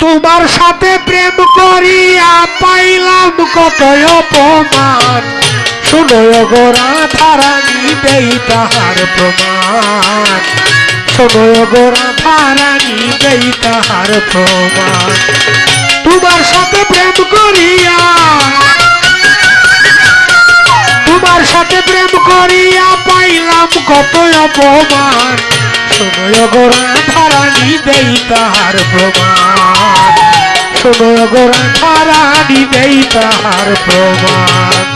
তোমার সাথে প্রেম করিয়া পাইলাম কত অপমান শুনো গো রাধারানী দেই তাহার প্রমাণ শোনো গো রাধারানী দেই তাহার প্রমাণ তোমার সাথে প্রেম করিয়া পাইলাম কত অপমান শোনো গো রাধারানী দেই তাহার প্রমাণ শোনো গো রাধারানী দেই তাহার প্রমাণ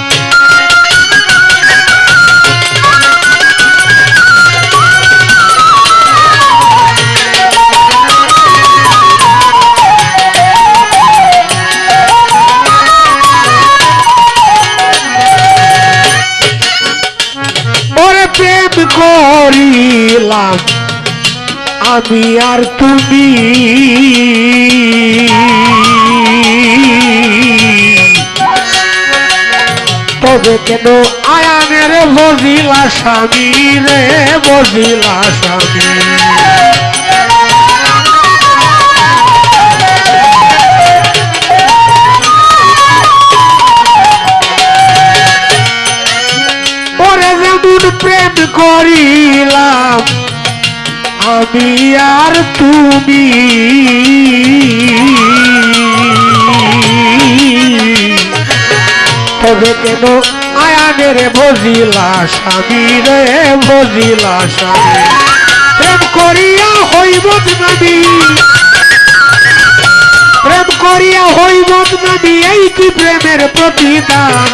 করিলাম আমি আর তুমি তবে কেন আয়ানের বজিলা স্বামী রে বজিলা স্বামী প্রেম করিলাম আমি আর তুমি তবে কেন আয়ানের বজিলা স্বামী রে বজিলা স্বামী প্রেম করিয়া হইব বদনামী প্রেম করিয়া হইব বদনামী এই কি প্রেমের প্রতিদান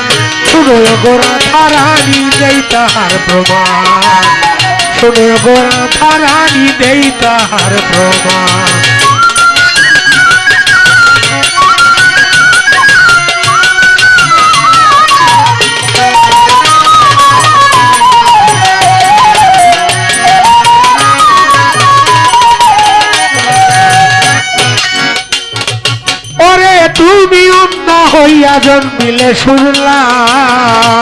শুনো গো রাধারানী দেই তাহার প্রমাণ শুনো গো রাধারানী দেই তাহার প্রমাণ ওরে তুমি অন্য হইয়া জন্মিলে শুনলাম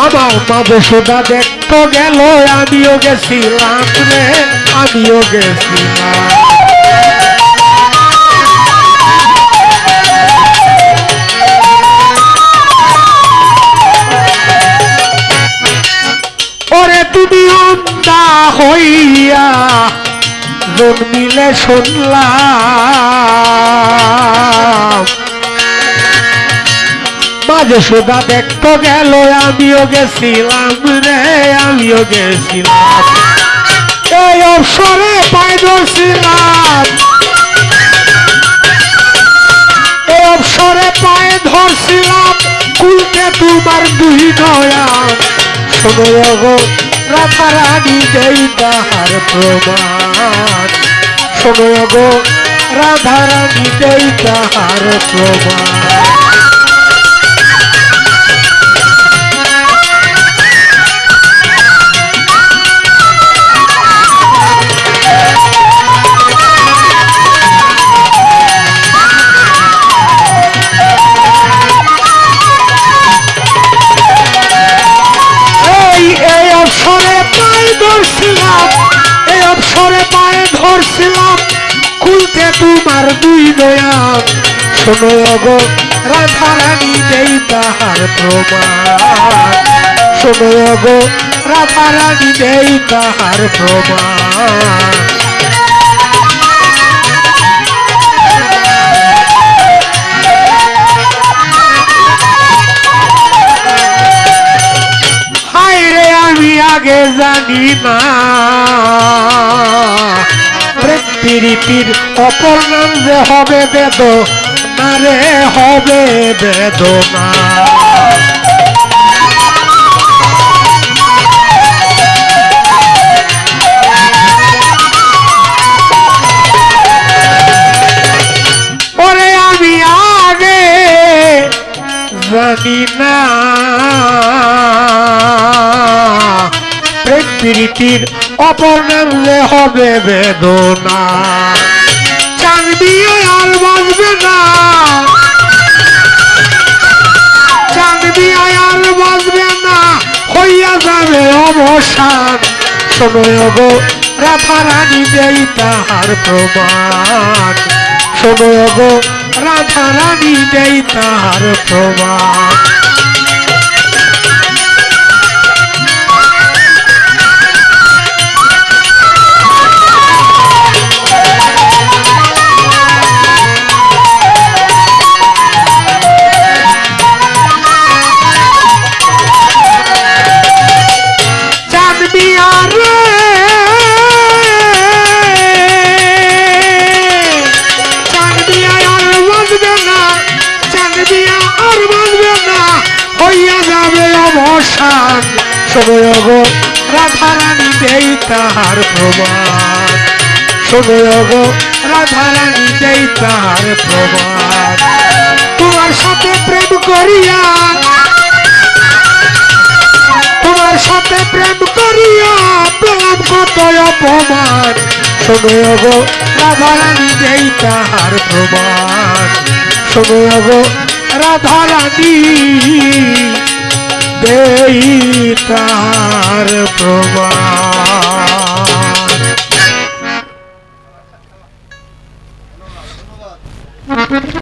আমার মাঝে সোদা দেখতে গেল আমিও গেছিলাম রে আমিও গেছিলাম ওরে তুমি অন্ধা হইয়া জন্মিলে শুনলাম মাঝে সোদা দেখতে গেল আমিও গেছিলাম রে আমিও গেছিলাম এই অবসরে পায়ে ধরছিলাম এই অবসরে পায়ে ধরছিলাম কুলতে তোমার দুই নয়ন শোনো গো রাধারানী দেই তাহার প্রমাণ শোনো গো রাধারানী দেই তাহার প্রমাণ খুলতে তোমার দুই নয়ন শোনো গো রাধারানী দেই তাহার প্রমাণ শোনো গো রাধারানী দেই তাহার প্রমাণ হায় রে আমি আগে জানি না প্রীতির অপর নাম যে হবে বেদনা রে হবে বেদনা ওরে আমি আগে জানি না প্রীতির অপর নাম যে হবে বেদনা চাঁদনিও আর বাজবে না চাঁদনিও আর বাজবে না হইয়া যাবে অবসান শোনো গো রাধা রানী দেই তাহার প্রমাণ শোনো গো রাধা রানী দেই তাহার প্রমাণ শোনো গো রাধা রানী দেই তাহার প্রমাণ শোনো গো রাধা রানী দেই তাহার প্রমাণ তোমার সাথে প্রেম করিয়া তোমার সাথে প্রেম করিয়া পেলাম কত অপমান শোনো গো রাধা রানী দেই তাহার প্রমাণ শোনো গো রাধা রানী দেই তাহার প্রমাণ